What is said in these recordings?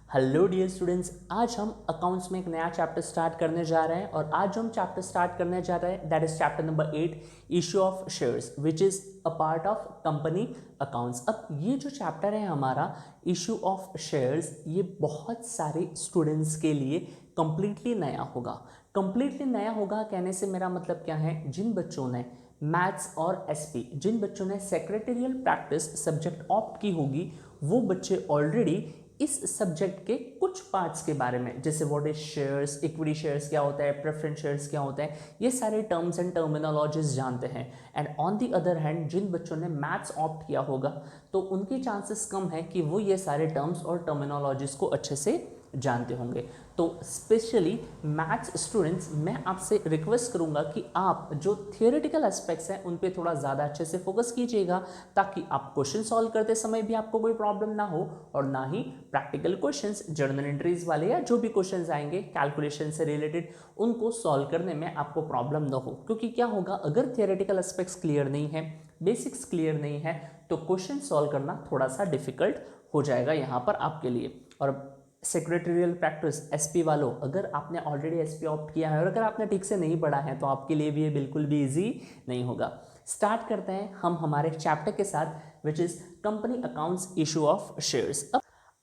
Hello dear students, आज हम accounts में एक नया चैप्टर स्टार्ट करने जा रहे हैं और आज जो हम चैप्टर स्टार्ट करने जा रहे हैं that is chapter number 8 issue of shares which is a part of company accounts. अब ये जो चैप्टर है हमारा इशू ऑफ शेयर्स, ये बहुत सारे स्टूडेंट्स के लिए कंप्लीटली नया होगा। कंप्लीटली नया होगा कहने से मेरा मतलब क्या है, जिन बच्चों ने मैथ्स और एसपी, जिन बच्चों ने सेक्रेटरियल प्रैक्टिस सब्जेक्ट ऑप्ट की होगी, वो बच्चे ऑलरेडी इस सब्जेक्ट के कुछ पार्ट्स के बारे में, जैसे what is shares, equity shares क्या होता है, प्रेफरेंस शेयर्स क्या होता है, ये सारे टर्म्स एंड टर्मिनोलॉजीज जानते हैं। And on the other hand जिन बच्चों ने मैथ्स ऑप्ट किया होगा तो उनके चांसेस कम है कि वो ये सारे टर्म्स और टर्मिनोलॉजीज को अच्छे से जानते होंगे। तो स्पेशली मैथ्स स्टूडेंट्स, मैं आपसे रिक्वेस्ट करूंगा कि आप जो थियोरेटिकल एस्पेक्ट्स हैं उन पे थोड़ा ज़्यादा अच्छे से फोकस कीजिएगा, ताकि आप क्वेश्चन सॉल्व करते समय भी आपको कोई प्रॉब्लम ना हो और ना ही प्रैक्टिकल क्वेश्चंस, जर्नल एंट्रीज वाले या जो भी क्वेश्चंस आएंगे कैलकुलेशन से रिलेटेड, उनको सॉल्व करने में आपको प्रॉब्लम ना हो। क्योंकि क्या होगा, अगर थियोरेटिकल एस्पेक्ट्स क्लियर नहीं है, बेसिक्स क्लियर नहीं है, तो क्वेश्चन सॉल्व करना थोड़ा सा डिफिकल्ट हो जाएगा यहाँ पर आपके लिए। और सेक्रेटरियल प्रैक्टिस एसपी वालों, अगर आपने ऑलरेडी एसपी ऑप्ट किया है और अगर आपने ठीक से नहीं पढ़ा है तो आपके लिए भी ये बिल्कुल भी इजी नहीं होगा। स्टार्ट करते हैं हम हमारे चैप्टर के साथ which is company accounts issue of shares.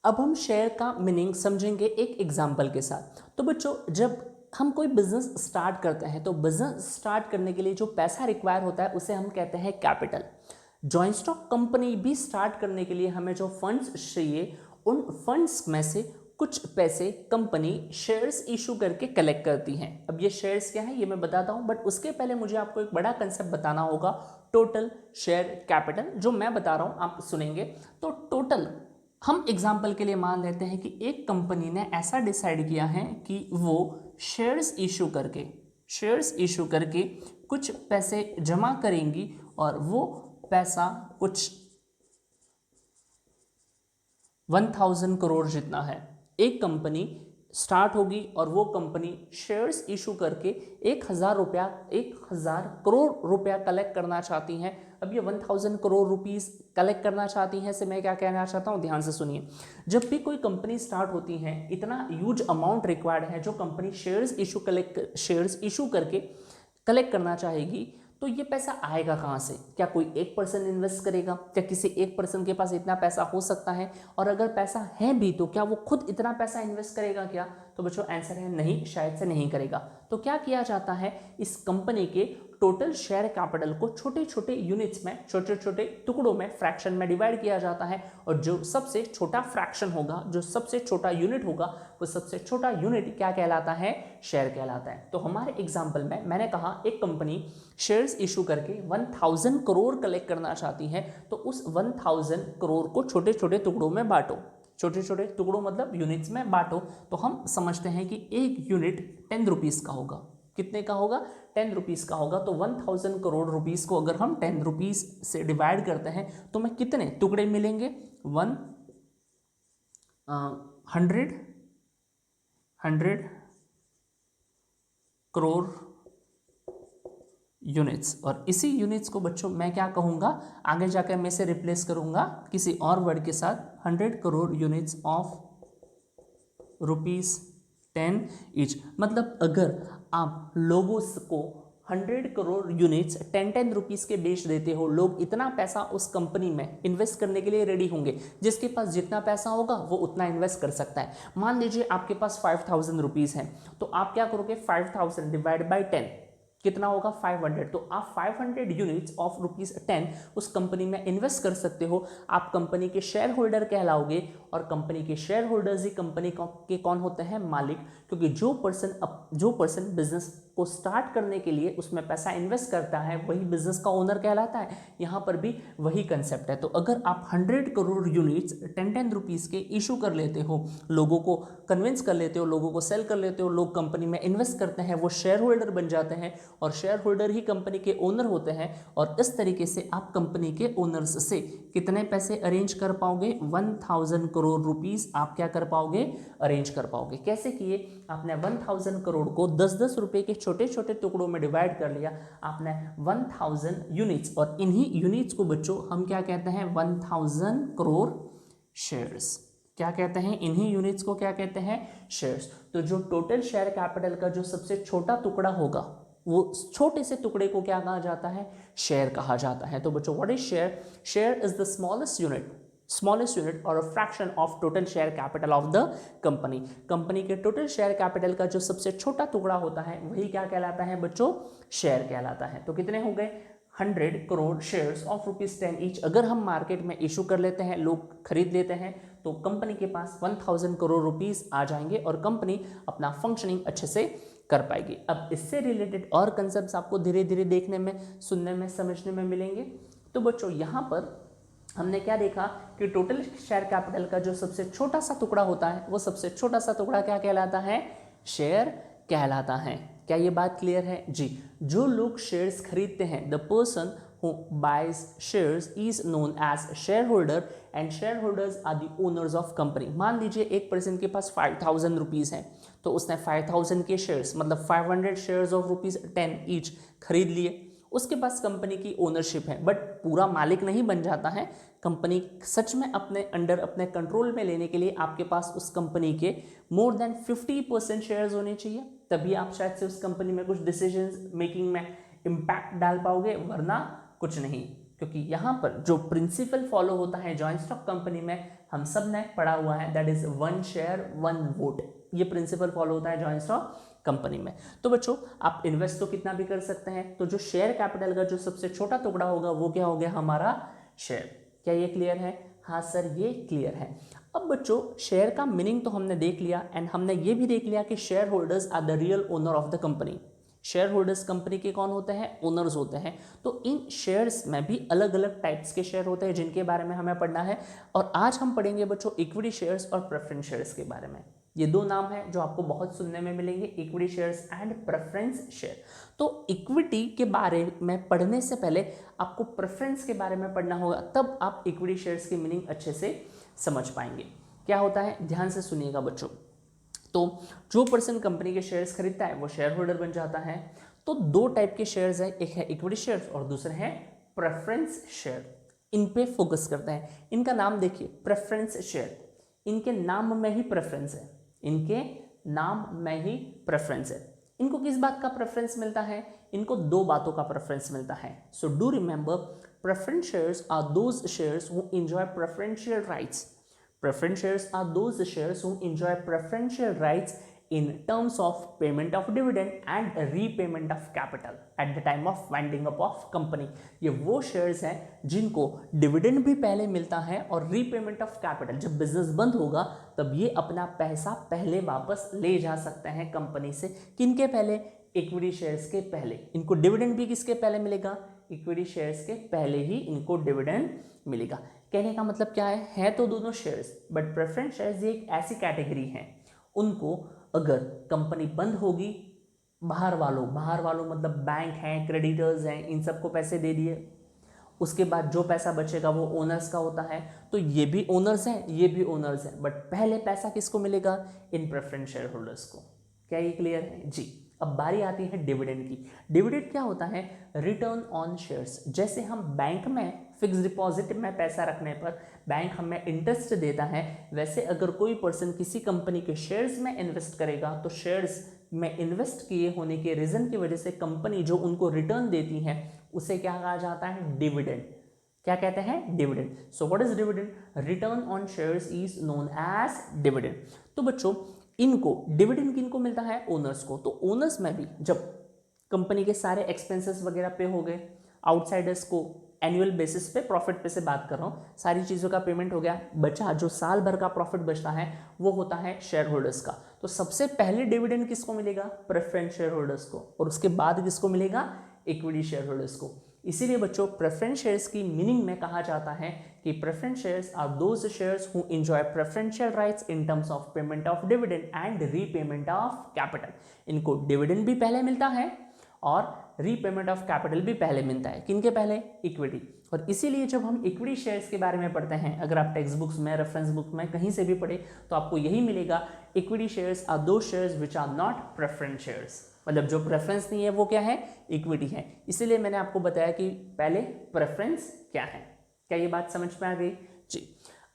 अब हम शेयर का मीनिंग समझेंगे एक एग्जाम्पल के साथ। तो बच्चों, जब हम कोई बिजनेस स्टार्ट करते हैं तो बिजनेस स्टार्ट करने के लिए जो पैसा रिक्वायर होता है उसे हम कहते हैं कैपिटल। जॉइंट स्टॉक कंपनी भी स्टार्ट करने के लिए हमें जो फंड्स चाहिए, उन फंड्स में से कुछ पैसे कंपनी शेयर्स इशू करके कलेक्ट करती हैं। अब ये शेयर्स क्या है ये मैं बताता हूं, बट उसके पहले मुझे आपको एक बड़ा कंसेप्ट बताना होगा, टोटल शेयर कैपिटल। जो मैं बता रहा हूं आप सुनेंगे। तो टोटल, हम एग्जाम्पल के लिए मान लेते हैं कि एक कंपनी ने ऐसा डिसाइड किया है कि वो शेयर्स इशू करके कुछ पैसे जमा करेंगी और वो पैसा कुछ 1000 करोड़ जितना है। एक कंपनी स्टार्ट होगी और वो कंपनी शेयर्स इशू करके 1000 करोड़ रुपया कलेक्ट करना चाहती हैं। अब ये 1000 करोड़ रुपीस कलेक्ट करना चाहती हैं से मैं क्या कहना चाहता हूँ, ध्यान से सुनिए। जब भी कोई कंपनी स्टार्ट होती है, इतना ह्यूज अमाउंट रिक्वायर्ड है जो कंपनी शेयर्स इशू करके कलेक्ट करना चाहेगी, तो ये पैसा आएगा कहाँ से? क्या कोई एक पर्सन इन्वेस्ट करेगा? क्या किसी एक पर्सन के पास इतना पैसा हो सकता है? और अगर पैसा है भी तो क्या वो खुद इतना पैसा इन्वेस्ट करेगा क्या? तो बच्चों आंसर है नहीं, शायद से नहीं करेगा। तो क्या किया जाता है, इस कंपनी के टोटल शेयर कैपिटल को छोटे छोटे यूनिट्स में, छोटे छोटे टुकड़ों में, फ्रैक्शन में डिवाइड किया जाता है। और जो सबसे छोटा फ्रैक्शन होगा, जो सबसे छोटा यूनिट होगा, वो सबसे छोटा यूनिट क्या कहलाता है? शेयर कहलाता है। तो हमारे एग्जाम्पल में मैंने कहा एक कंपनी शेयर्स इशू करके 1000 करोड़ कलेक्ट करना चाहती है, तो उस 1000 करोड़ को छोटे छोटे टुकड़ों में बांटो। छोटे छोटे टुकड़ों मतलब यूनिट्स में बांटो। तो हम समझते हैं कि एक यूनिट 10 रुपीज का होगा। कितने का होगा? 10 रुपीज का होगा। तो 1000 करोड़ रुपीस को अगर हम 10 रुपीज से डिवाइड करते हैं तो हमें कितने टुकड़े मिलेंगे? 100 करोड़ यूनिट्स। और इसी यूनिट्स को बच्चों मैं क्या कहूँगा, आगे जाकर मैं इसे रिप्लेस करूँगा किसी और वर्ड के साथ, 100 crore units of rupees 10 each. मतलब अगर आप लोगों को 100 करोड़ यूनिट्स 10 रुपीस के बेच देते हो, लोग इतना पैसा उस कंपनी में इन्वेस्ट करने के लिए रेडी होंगे। जिसके पास जितना पैसा होगा वो उतना इन्वेस्ट कर सकता है। मान लीजिए आपके पास 5000 रुपीस है, तो आप क्या करोगे, 5000 डिवाइड बाई 10 कितना होगा? 500। तो आप 500 यूनिट्स ऑफ रुपीस 10 उस कंपनी में इन्वेस्ट कर सकते हो। आप कंपनी के शेयर होल्डर कहलाओगे और कंपनी के शेयर होल्डर्स ही कंपनी के कौन होते हैं? मालिक। क्योंकि जो पर्सन बिजनेस को स्टार्ट करने के लिए उसमें पैसा इन्वेस्ट करता है वही बिजनेस का ओनर कहलाता है। यहाँ पर भी वही कंसेप्ट है। तो अगर आप 100 करोड़ यूनिट्स 10 रुपीस के इशू कर लेते हो, लोगों को कन्विंस कर लेते हो, लोगों को सेल कर लेते हो, लोग कंपनी में इन्वेस्ट करते हैं, वो शेयर होल्डर बन जाते हैं और शेयर होल्डर ही कंपनी के ओनर होते हैं। और इस तरीके से आप कंपनी के ओनर्स से कितने पैसे अरेंज कर पाओगे? 1000 करोड़ रुपीस आप क्या कर पाओगे? अरेंज कर पाओगे। कैसे किए? आपने 1000 करोड़ को 10-10 रुपए के छोटे छोटे टुकड़ों में डिवाइड कर लिया। आपने 1000 यूनिट्स, और इन्हीं यूनिट्स को बच्चों हम क्या कहते हैं? 1000 करोड़ शेयर्स। क्या कहते हैं, इन्हीं यूनिट्स को क्या कहते हैं, शेयर्स। तो जो टोटल शेयर कैपिटल का जो सबसे छोटा टुकड़ा होगा वो छोटे से टुकड़े को क्या कहा जाता है, शेयर कहा जाता है। तो बच्चों what is share, share is the smallest unit और a fraction of total share capital of the company. Company के टोटल शेयर कैपिटल का जो सबसे छोटा टुकड़ा होता है वही क्या कहलाता है बच्चों, शेयर कहलाता है। तो कितने हो गए, 100 करोड़ शेयर्स ऑफ ₹10 ईच अगर हम मार्केट में इशू कर लेते हैं, लोग खरीद लेते हैं, तो कंपनी के पास 1000 करोड़ रुपीस आ जाएंगे और कंपनी अपना फंक्शनिंग अच्छे से कर पाएगी। अब इससे रिलेटेड और कंसेप्ट आपको धीरे धीरे देखने में, सुनने में, समझने में मिलेंगे। तो बच्चों यहाँ पर हमने क्या देखा कि टोटल शेयर कैपिटल का जो सबसे छोटा सा टुकड़ा होता है वो सबसे छोटा सा टुकड़ा क्या कहलाता है, शेयर कहलाता है। क्या ये बात क्लियर है जी। जो लोग शेयर्स खरीदते हैं, the person who buys shares is known as shareholder and shareholders are the owners of company। मान लीजिए एक पर्सन के पास 5000 रुपीज़ है, तो उसने 5000 के शेयर्स मतलब 500 शेयर्स ऑफ ₹10 ईच खरीद लिए। उसके पास कंपनी की ओनरशिप है, बट पूरा मालिक नहीं बन जाता है। कंपनी सच में अपने अंडर, अपने कंट्रोल में लेने के लिए आपके पास उस कंपनी के मोर देन 50% शेयर्स होने चाहिए, तभी आप शायद से उस कंपनी में कुछ डिसीजन मेकिंग में इम्पैक्ट डाल पाओगे, वरना कुछ नहीं। क्योंकि यहाँ पर जो प्रिंसिपल फॉलो होता है जॉइंट स्टॉक कंपनी में, हम सब ने पढ़ा हुआ है, दैट इज 1 शेयर 1 वोट। ये प्रिंसिपल फॉलो होता है जॉइंट स्टॉक कंपनी में। तो बच्चों आप इन्वेस्ट तो कितना भी कर सकते हैं, तो जो शेयर कैपिटल का जो सबसे छोटा टुकड़ा होगा वो क्या हो गया, हमारा शेयर। क्या ये क्लियर है? हाँ सर ये क्लियर है। अब बच्चों शेयर का मीनिंग तो हमने देख लिया, एंड हमने ये भी देख लिया कि share holders are the real owner of the company. Share holders company के कौन होते हैं, ओनर्स होते हैं। तो इन शेयर्स में भी अलग अलग टाइप्स के शेयर होते हैं जिनके बारे में हमें पढ़ना है, और आज हम पढ़ेंगे बच्चों इक्विटी शेयर्स और प्रेफरेंस शेयर्स के बारे में। ये दो नाम हैं जो आपको बहुत सुनने में मिलेंगे, equity shares and preference share. तो इक्विटी के बारे में पढ़ने से पहले आपको प्रेफरेंस के बारे में पढ़ना होगा, तब आप इक्विटी शेयर्स की मीनिंग अच्छे से समझ पाएंगे। क्या होता है, ध्यान से सुनिएगा बच्चों। तो जो पर्सन कंपनी के शेयर्स खरीदता है वो शेयर होल्डर बन जाता है। तो दो टाइप के शेयर्स हैं, एक है इक्विटी शेयर्स और दूसरे हैं प्रेफरेंस शेयर। इन पे फोकस करते हैं। इनका नाम देखिए, प्रेफरेंस शेयर, इनके नाम में ही प्रेफरेंस है, इनके नाम में ही प्रेफरेंस है। इनको किस बात का प्रेफरेंस मिलता है, इनको दो बातों का प्रेफरेंस मिलता है। So do remember, preference shares are those shares who enjoy preferential rights. Preference shares are those shares who enjoy preferential rights in terms of payment of dividend and repayment of capital at the time of winding up of company। ये वो shares हैं जिनको dividend भी पहले मिलता है और repayment of capital, जब बिजनेस बंद होगा तब ये अपना पैसा पहले वापस ले जा सकते हैं कंपनी से। किनके पहले, इक्विटी शेयर्स के पहले। इनको डिविडेंड भी किसके पहले मिलेगा, इक्विटी शेयर्स के पहले ही इनको डिविडेंड मिलेगा। कहने का मतलब क्या है तो दोनों शेयर्स, बट प्रेफरेंस शेयर्स ये एक ऐसी कैटेगरी है, उनको अगर कंपनी बंद होगी, बाहर वालों मतलब बैंक हैं, क्रेडिटर्स हैं, इन सबको पैसे दे दिए, उसके बाद जो पैसा बचेगा वो ओनर्स का होता है। तो ये भी ओनर्स हैं, ये भी ओनर्स हैं, बट पहले पैसा किसको मिलेगा, इन प्रेफरेंस शेयर होल्डर्स को। क्या ये क्लियर है जी। अब बारी आती है डिविडेंड की। डिविडेंड क्या होता है, रिटर्न ऑन शेयर्स। जैसे हम बैंक में फिक्स डिपॉजिट में पैसा रखने पर बैंक हमें इंटरेस्ट देता है, वैसे अगर कोई पर्सन किसी कंपनी के शेयर्स में इन्वेस्ट करेगा तो शेयर्स में इन्वेस्ट किए होने के रीजन की वजह से कंपनी जो उनको रिटर्न देती है उसे क्या कहा जाता है, डिविडेंड। क्या कहते हैं, dividend. So what is dividend, return on shares is known as dividend. तो बच्चों इनको डिविडेंड किनको मिलता है, ओनर्स को। तो ओनर्स में भी जब कंपनी के सारे एक्सपेंसेस वगैरह पे हो गए, आउटसाइडर्स को एनुअल बेसिस पे, प्रॉफिट पे से बात कर रहा हूँ, सारी चीज़ों का पेमेंट हो गया, बचा जो साल भर का प्रॉफिट बचता है वो होता है शेयर होल्डर्स का। तो सबसे पहले डिविडेंड किसको मिलेगा, प्रेफरेंस शेयर होल्डर्स को, और उसके बाद किसको मिलेगा, इक्विटी शेयर होल्डर्स को। इसीलिए बच्चों प्रेफरेंस शेयर्स की मीनिंग में कहा जाता है कि preference shares are those shares who enjoy preferential rights in terms of payment of dividend and repayment of capital. इनको डिविडेंड भी पहले मिलता है और रीपेमेंट ऑफ कैपिटल भी पहले मिलता है। किनके पहले, इक्विटी। और इसीलिए जब हम इक्विटी शेयर्स के बारे में पढ़ते हैं, अगर आप टेक्स्ट बुक्स में, रेफरेंस बुक में कहीं से भी पढ़े तो आपको यही मिलेगा, equity shares are those shares which are not preference shares. मतलब जो प्रेफरेंस नहीं है वो क्या है, इक्विटी है। इसीलिए मैंने आपको बताया कि पहले प्रेफरेंस क्या है। क्या ये बात समझ में आ गई जी।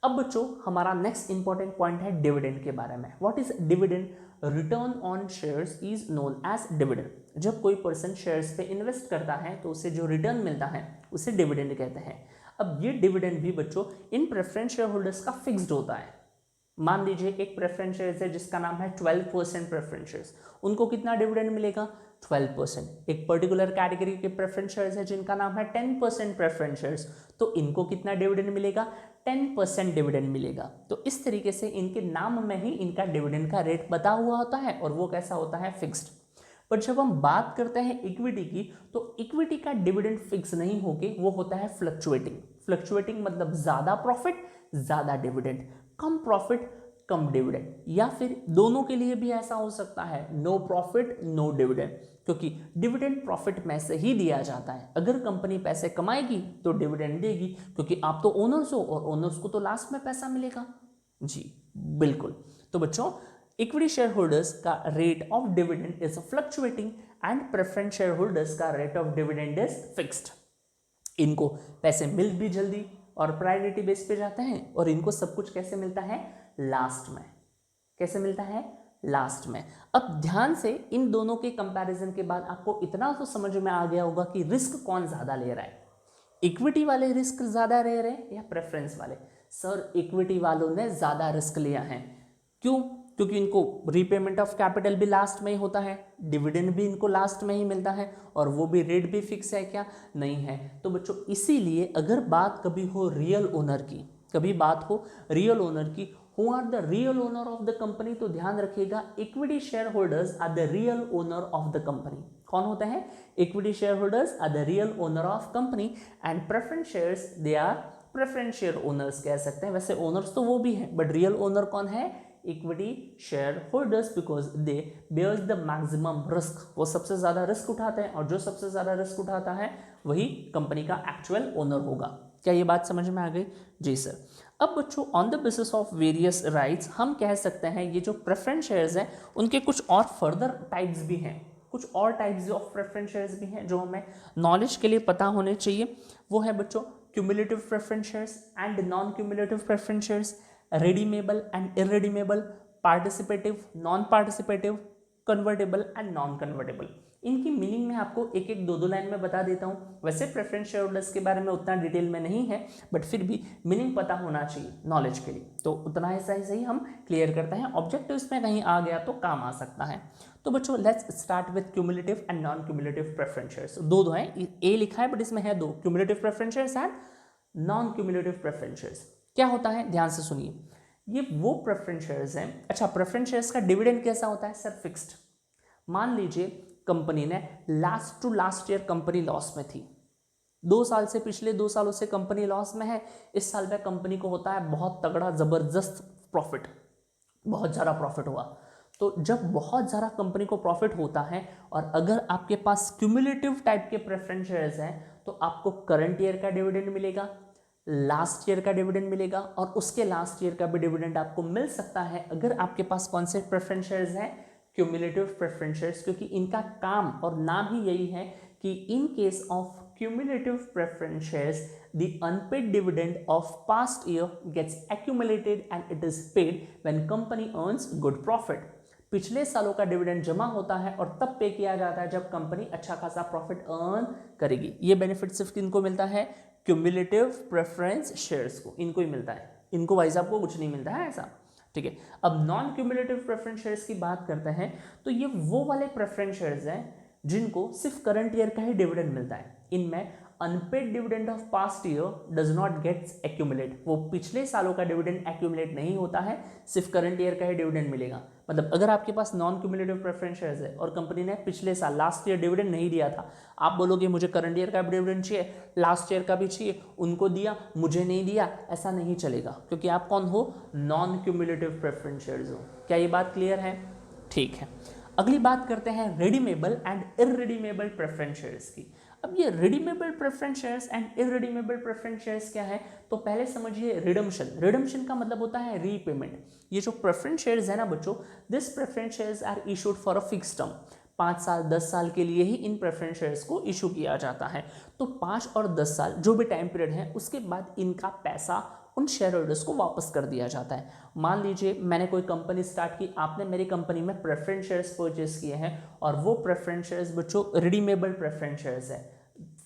अब बच्चों हमारा नेक्स्ट इंपॉर्टेंट पॉइंट है डिविडेंड के बारे में। What is dividend? Return on shares is known as dividend. जब कोई पर्सन शेयर्स पे इन्वेस्ट करता है तो उसे जो रिटर्न मिलता है उसे डिविडेंड कहते हैं। अब ये डिविडेंड भी बच्चों इन प्रेफरेंस शेयर होल्डर्स का फिक्स्ड होता है। मान लीजिए एक प्रेफरेंस शेयर्स है जिसका नाम है 12% प्रेफरेंस शेयर्स, उनको कितना डिविडेंड मिलेगा? 12%। एक पर्टिकुलर कैटेगरी के प्रेफरेंस शेयर्स है जिनका नाम है 10% प्रेफरेंस शेयर्स, तो इनको कितना डिविडेंड मिलेगा? 10% डिविडेंड मिलेगा। तो इस तरीके से इनके नाम में ही इनका डिविडेंड का रेट बता हुआ होता है और वो कैसा होता है? फिक्स्ड। पर जब हम बात करते हैं इक्विटी की, तो इक्विटी का डिविडेंड फिक्स नहीं होके वो होता है फ्लक्चुएटिंग। फ्लक्चुएटिंग मतलब ज्यादा प्रॉफिट ज्यादा डिविडेंड, कम प्रॉफिट कम डिविडेंड, या फिर दोनों के लिए भी ऐसा हो सकता है, नो प्रॉफिट नो डिविडेंड, क्योंकि डिविडेंड प्रॉफिट में से ही दिया जाता है। अगर कंपनी पैसे कमाएगी तो डिविडेंड देगी, क्योंकि आप तो ओनर्स हो और ओनर्स को तो लास्ट में पैसा मिलेगा। जी बिल्कुल। तो बच्चों इक्विटी शेयर होल्डर्स का rate of dividend is fluctuating and preference share holders का rate of dividend is fixed. इनको पैसे मिल भी जल्दी और प्रायोरिटी बेस पे जाते हैं, और इनको सब कुछ कैसे मिलता है? लास्ट में। कैसे मिलता है? लास्ट में। अब ध्यान से इन दोनों के कंपैरिजन के बाद आपको इतना तो समझ में आ गया होगा कि रिस्क कौन ज्यादा ले रहा है। इक्विटी वाले रिस्क ज्यादा ले रहे हैं या प्रेफरेंस वाले? सर इक्विटी वालों ने ज्यादा रिस्क लिया है। क्यों? क्योंकि इनको रीपेमेंट ऑफ कैपिटल भी लास्ट में ही होता है, डिविडेंड भी इनको लास्ट में ही मिलता है, और वो भी रेट भी फिक्स है क्या? नहीं है। तो बच्चों इसीलिए अगर बात कभी हो रियल ओनर की, कभी बात हो रियल ओनर की, who are the real owner of the company, तो ध्यान रखिएगा equity share holders are the real owner of the company. कौन होते हैं? Equity share holders are the real owner of company, and preference shares they are preference share owners कह सकते हैं। वैसे ओनर्स तो वो भी हैं, बट रियल ओनर कौन है? Equity share holders, because they bears the maximum risk. वो सबसे ज्यादा रिस्क उठाते हैं, और जो सबसे ज्यादा रिस्क उठाता है वही कंपनी का एक्चुअल ओनर होगा। क्या ये बात समझ में आ गई? जी सर। अब बच्चों on the basis of various rights हम कह सकते हैं ये जो प्रेफरेंस शेयर्स हैं उनके कुछ और फर्दर टाइप्स भी हैं, कुछ और टाइप्स ऑफ प्रेफरेंस शेयर्स भी हैं जो हमें नॉलेज के लिए पता होने चाहिए। वो है बच्चों cumulative preference shares and non cumulative preference shares, redeemable and irredeemable, participative, non-participative, convertible and non-convertible। इनकी मीनिंग मैं आपको एक एक दो लाइन में बता देता हूँ। वैसे प्रेफरेंस शेयर होल्डर्स के बारे में उतना डिटेल में नहीं है, बट फिर भी मीनिंग पता होना चाहिए नॉलेज के लिए, तो उतना ऐसा ही सही हम क्लियर करते हैं। ऑब्जेक्टिव्स में कहीं आ गया तो काम आ सकता है। तो बच्चों let's start with cumulative and non cumulative preference shares. दो हैं, ए लिखा है बट इसमें है दो, cumulative preference shares and non cumulative preference shares. क्या होता है? ध्यान से सुनिए। ये वो प्रेफरेंस शेयर्स हैं। अच्छा, प्रेफरेंस शेयर्स का डिविडेंड कैसा होता है? Sir fixed. मान लीजिए कंपनी ने last to last year company loss में थी, 2 साल से, पिछले 2 सालों से कंपनी लॉस में है, इस साल में कंपनी को होता है बहुत तगड़ा जबरदस्त प्रॉफिट, बहुत ज़्यादा प्रॉफिट हुआ। तो जब बहुत ज़्यादा कंपनी को प्रॉफिट होता है और अगर आपके पास क्यूमुलेटिव टाइप के प्रेफरेंस शेयर्स हैं, तो आपको करंट ईयर का डिविडेंड मिलेगा, लास्ट ईयर का डिविडेंड मिलेगा, और उसके लास्ट ईयर का भी डिविडेंड आपको मिल सकता है अगर आपके पास कौन से प्रेफरेंस शेयर्स हैं? Cumulative preference shares. क्योंकि इनका काम और नाम ही यही है कि in case of cumulative preference shares the unpaid dividend of past year gets accumulated and it is paid when company earns good profit. पिछले सालों का डिविडेंड जमा होता है और तब पे किया जाता है जब कंपनी अच्छा खासा प्रॉफिट अर्न करेगी। ये बेनिफिट सिर्फ किनको मिलता है? क्यूमुलेटिव प्रेफरेंस शेयर्स को, इनको ही मिलता है, इनको वाइज आपको कुछ नहीं मिलता है ऐसा। ठीक है। अब नॉन क्यूमुलेटिव प्रेफरेंस शेयर्स की बात करते हैं, तो ये वो वाले प्रेफरेंस शेयर्स हैं जिनको सिर्फ करंट ईयर का ही डिविडेंड मिलता है। इनमें unpaid dividend of past year does not gets accumulate, वो पिछले सालों का डिविडेंड एक्यूमुलेट नहीं होता है, सिर्फ करंट ईयर का ही डिविडेंड मिलेगा। मतलब अगर आपके पास नॉन क्यूमुलेटिव प्रेफरेंस शेयर्स है और कंपनी ने पिछले साल लास्ट ईयर डिविडेंड नहीं दिया था, आप बोलोगे मुझे करंट ईयर का डिविडेंड चाहिए, लास्ट ईयर का भी चाहिए, उनको दिया मुझे नहीं दिया, ऐसा नहीं चलेगा, क्योंकि आप कौन हो? नॉन क्यूमुलेटिव प्रेफरेंस शेयर्स हो। क्या ये बात क्लियर है? ठीक है। अगली बात करते हैं redeemable and irredeemable preference shares की। अब ये redeemable preference shares and irredeemable preference shares क्या है? तो पहले समझिए रिडम्पशन। रिडम्पशन का मतलब होता है रीपेमेंट। ये जो प्रेफरेंस शेयर्स है ना बच्चों, this preference shares are issued for a fix term. 5 साल 10 साल के लिए ही इन प्रेफरेंस शेयर्स को इशू किया जाता है। तो 5 और 10 साल जो भी टाइम पीरियड है उसके बाद इनका पैसा उन शेयर होल्डर्स को वापस कर दिया जाता है। मान लीजिए मैंने कोई कंपनी स्टार्ट की, आपने मेरी कंपनी में प्रेफरेंस शेयर्स परचेज किए हैं और वो प्रेफरेंस शेयर्स बच्चों रिडीमेबल प्रेफरेंस शेयर्स है,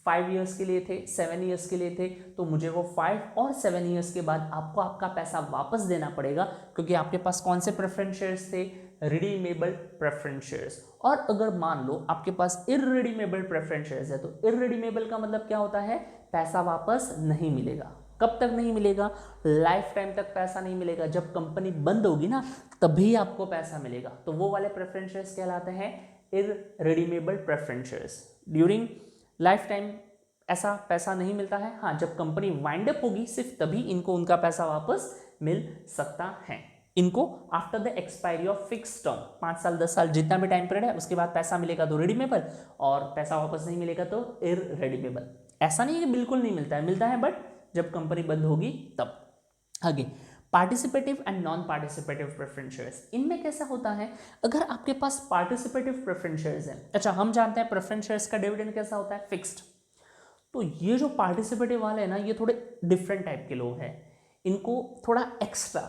5 ईयर्स के लिए थे, 7 ईयर्स के लिए थे, तो मुझे वो 5 और 7 ईयर्स के बाद आपको आपका पैसा वापस देना पड़ेगा, क्योंकि आपके पास कौन से प्रेफरेंस शेयर्स थे, रिडीमेबल प्रेफरेंस शेयर्स। और अगर मान लो आपके पास इररिडीमेबल प्रेफरेंस शेयर्स है, तो इररिडीमेबल का मतलब क्या होता है, पैसा वापस नहीं मिलेगा। कब तक नहीं मिलेगा, लाइफ टाइम तक पैसा नहीं मिलेगा, जब कंपनी बंद होगी ना तभी आपको पैसा मिलेगा। तो वो वाले प्रेफरेंस शेयर्स कहलाते हैं irredeemable preference shares. During life time ऐसा पैसा नहीं मिलता है, हाँ जब कंपनी वाइंड अप होगी सिर्फ तभी इनको उनका पैसा वापस मिल सकता है। इनको after the expiry of fix term, 5 साल 10 साल जितना भी टाइम पीरियड है उसके बाद पैसा मिलेगा तो रिडीमेबल, और पैसा वापस नहीं मिलेगा तो इररिडीमेबल। ऐसा नहीं है कि बिल्कुल नहीं मिलता है, मिलता है बट जब कंपनी बंद होगी तब। आगे participative and non participative preference shares, इनमें कैसा होता है, अगर आपके पास पार्टिसिपेटिव प्रेफरेंस शेयर्स है, अच्छा हम जानते हैं प्रेफरेंस शेयर्स का डिविडेंड कैसा होता है, फिक्स्ड। तो ये जो पार्टिसिपेटिव वाले हैं ना, ये थोड़े डिफरेंट टाइप के लोग हैं, इनको थोड़ा एक्स्ट्रा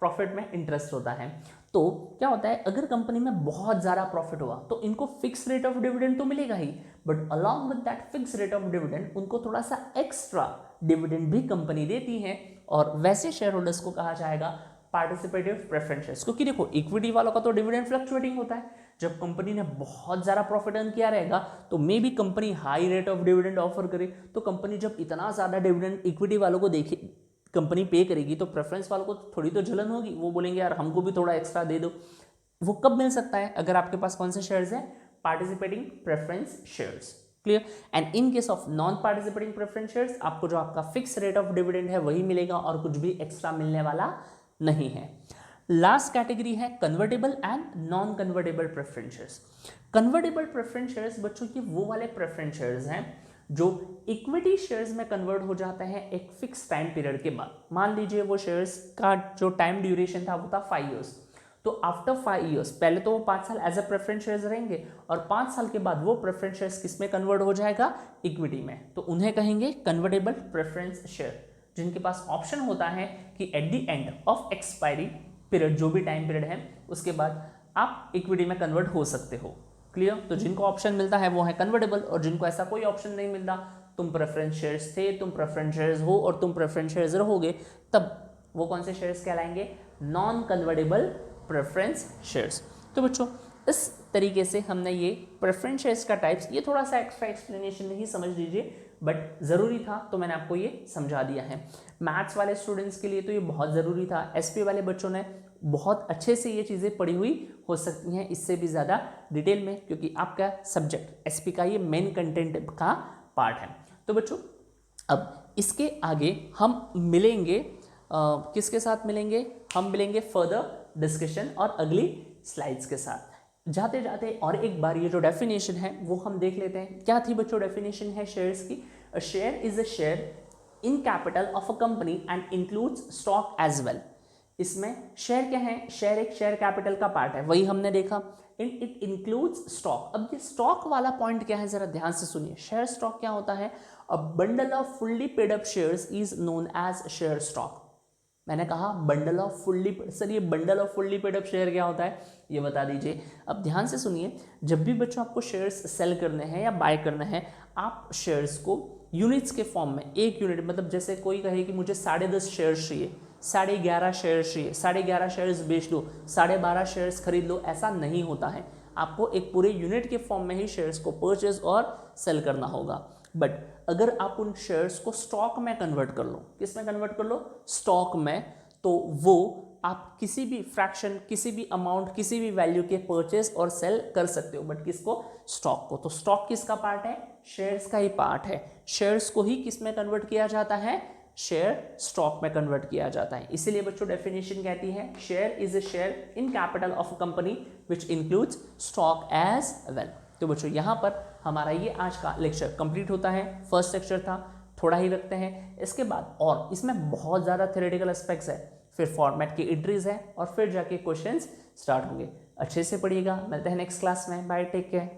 प्रॉफिट में इंटरेस्ट होता है। तो क्या होता है, अगर कंपनी में बहुत ज़्यादा प्रॉफिट हुआ तो इनको फिक्स रेट ऑफ डिविडेंड तो मिलेगा ही, but along with that fix rate of dividend उनको थोड़ा सा एक्स्ट्रा डिविडेंड भी कंपनी देती है, और वैसे शेयर होल्डर्स को कहा जाएगा पार्टिसिपेटिव प्रेफरेंस शेयर्स। क्योंकि देखो इक्विटी वालों का तो डिविडेंड फ्लक्चुएटिंग होता है, जब कंपनी ने बहुत ज़्यादा प्रॉफिट अर्न किया रहेगा तो may be company high rate of dividend offer करे, तो कंपनी जब इतना ज़्यादा डिविडेंड इक्विटी वालों को देखे कंपनी पे करेगी तो प्रेफरेंस वालों को थोड़ी तो जलन होगी, वो बोलेंगे यार हमको भी थोड़ा एक्स्ट्रा दे दो। वो कब मिल सकता है, अगर आपके पास कौन से शेयर्स हैं, participating preference shares. Clear. And in case of non participating preference shares आपको जो आपका फिक्स रेट ऑफ डिविडेंड है वही मिलेगा और कुछ भी एक्स्ट्रा मिलने वाला नहीं है। लास्ट कैटेगरी है convertible and non convertible preference shares. Convertible preference shares बच्चों की वो वाले प्रेफरेंस शेयर्स हैं जो इक्विटी शेयर्स में कन्वर्ट हो जाते हैं एक फिक्स टाइम पीरियड के बाद। मान लीजिए वो शेयर्स का जो टाइम ड्यूरेशन था वो था 5 ईयर्स, तो आफ्टर 5 ईयर्स पहले तो वो 5 साल एज अ प्रेफरेंस शेयर्स रहेंगे और 5 साल के बाद वो प्रेफरेंस शेयर्स किस में कन्वर्ट हो जाएगा, इक्विटी में, तो उन्हें कहेंगे कन्वर्टेबल प्रेफरेंस शेयर, जिनके पास ऑप्शन होता है कि at the end of expiry period, जो भी टाइम पीरियड है उसके बाद आप इक्विटी में कन्वर्ट हो सकते हो। क्लियर। तो जिनको ऑप्शन मिलता है वो है कन्वर्टेबल, और जिनको ऐसा कोई ऑप्शन नहीं मिलता, तुम प्रेफरेंस शेयर्स थे, तुम प्रेफरेंस शेयर्स हो और तुम प्रेफरेंस शेयर्स रहोगे, तब वो कौन से शेयर्स कहलाएंगे, नॉन कन्वर्टेबल प्रेफरेंस शेयर्स। तो बच्चों इस तरीके से हमने ये प्रेफरेंस शेयर्स का टाइप्स, ये थोड़ा सा एक्स्ट्रा एक्सप्लेनेशन नहीं समझ लीजिए, बट ज़रूरी था तो मैंने आपको ये समझा दिया है। मैथ्स वाले स्टूडेंट्स के लिए तो ये बहुत ज़रूरी था, एसपी वाले बच्चों ने बहुत अच्छे से ये चीज़ें पढ़ी हुई हो सकती हैं, इससे भी ज़्यादा डिटेल में, क्योंकि आपका सब्जेक्ट एसपी का ये मेन कंटेंट का पार्ट है। तो बच्चों अब इसके आगे हम मिलेंगे किसके साथ मिलेंगे, हम मिलेंगे फर्दर डिस्कशन और अगली स्लाइड्स के साथ। जाते जाते और एक बार ये जो डेफिनेशन है वो हम देख लेते हैं। क्या थी बच्चों डेफिनेशन है शेयर्स की, a share is a share in capital of a company and includes stock as well. इसमें शेयर क्या है, शेयर एक शेयर कैपिटल का पार्ट है, वही हमने देखा। It includes stock. अब ये स्टॉक वाला पॉइंट क्या है जरा ध्यान से सुनिए। शेयर स्टॉक क्या होता है, a bundle of fully paid up shares is known as share stock. मैंने कहा बंडल ऑफ फुल्ली, सर ये bundle of fully paid up share क्या होता है ये बता दीजिए। अब ध्यान से सुनिए, जब भी बच्चों आपको शेयर्स सेल करने हैं या बाय करने हैं, आप शेयर्स को यूनिट्स के फॉर्म में, एक यूनिट मतलब जैसे कोई कहे कि मुझे 10.5 शेयर्स चाहिए, 11.5 शेयर्स चाहिए, 11.5 शेयर्स बेच दो, 12.5 शेयर्स खरीद लो, ऐसा नहीं होता है। आपको एक पूरे यूनिट के फॉर्म में ही शेयर्स को परचेज और सेल करना होगा। बट अगर आप उन शेयर्स को स्टॉक में कन्वर्ट कर लो, किस में कन्वर्ट कर लो, स्टॉक में, तो वो आप किसी भी फ्रैक्शन, किसी भी अमाउंट, किसी भी वैल्यू के परचेज और सेल कर सकते हो, बट किसको, स्टॉक को। तो स्टॉक किसका पार्ट है, शेयर्स का ही पार्ट है। शेयर्स को ही किस में कन्वर्ट किया जाता है, शेयर स्टॉक में कन्वर्ट किया जाता है। इसीलिए बच्चों डेफिनेशन कहती है share is a share in capital of a company which includes stock as well. तो बच्चों यहाँ पर हमारा ये आज का लेक्चर कंप्लीट होता है। फर्स्ट लेक्चर था, थोड़ा ही रखते हैं, इसके बाद और इसमें बहुत ज़्यादा थ्योरेटिकल एस्पेक्ट्स है, फिर फॉर्मेट की एंट्रीज है और फिर जाके क्वेश्चंस स्टार्ट होंगे। अच्छे से पढ़िएगा, मिलते हैं नेक्स्ट क्लास में, बाय, टेक केयर।